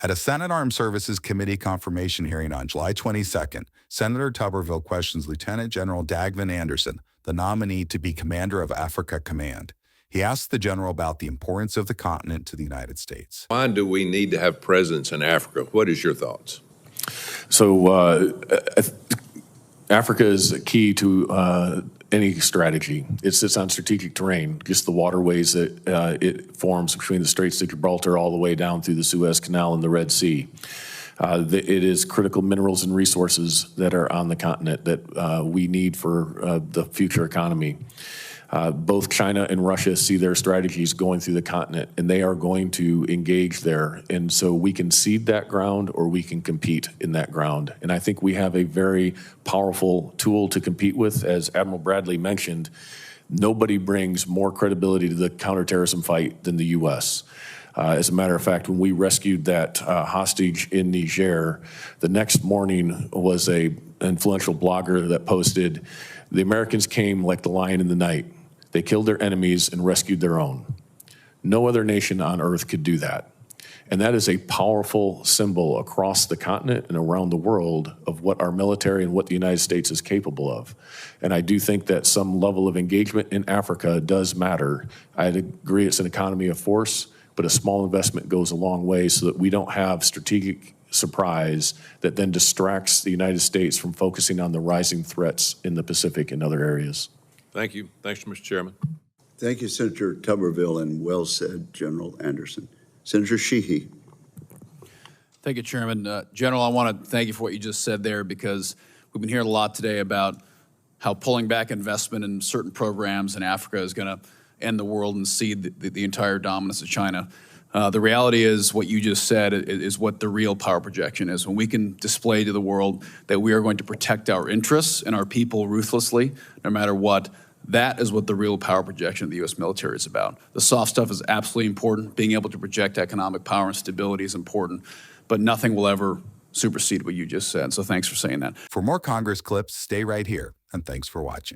At a Senate Armed Services Committee confirmation hearing on July 22nd, Senator Tuberville questions Lieutenant General Dagvin Anderson, the nominee to be Commander of Africa Command. He asks the general about the importance of the continent to the United States. Why do we need to have presence in Africa? What is your thoughts? So Africa is key to any strategy. It sits on strategic terrain, just the waterways that it forms between the Straits of Gibraltar all the way down through the Suez Canal and the Red Sea. It is critical minerals and resources that are on the continent that we need for the future economy. Both China and Russia see their strategies going through the continent, and they are going to engage there. And so we can cede that ground or we can compete in that ground. And I think we have a very powerful tool to compete with. As Admiral Bradley mentioned, nobody brings more credibility to the counterterrorism fight than the U.S. As a matter of fact, when we rescued that hostage in Niger, the next morning was an influential blogger that posted, "The Americans came like the lion in the night. They killed their enemies and rescued their own." No other nation on earth could do that. And that is a powerful symbol across the continent and around the world of what our military and what the United States is capable of. And I do think that some level of engagement in Africa does matter. I'd agree it's an economy of force, but a small investment goes a long way so that we don't have strategic surprise that then distracts the United States from focusing on the rising threats in the Pacific and other areas. Thank you. Thanks, Mr. Chairman. Thank you, Senator Tuberville, and well said, General Anderson. Senator Sheehy. Thank you, Chairman. General, I want to thank you for what you just said there, because we've been hearing a lot today about how pulling back investment in certain programs in Africa is going to end the world and cede the entire dominance of China. The reality is what you just said is what the real power projection is. When we can display to the world that we are going to protect our interests and our people ruthlessly, no matter what, that is what the real power projection of the U.S. military is about. The soft stuff is absolutely important. Being able to project economic power and stability is important, but nothing will ever supersede what you just said. So thanks for saying that. For more Congress clips, stay right here, and thanks for watching.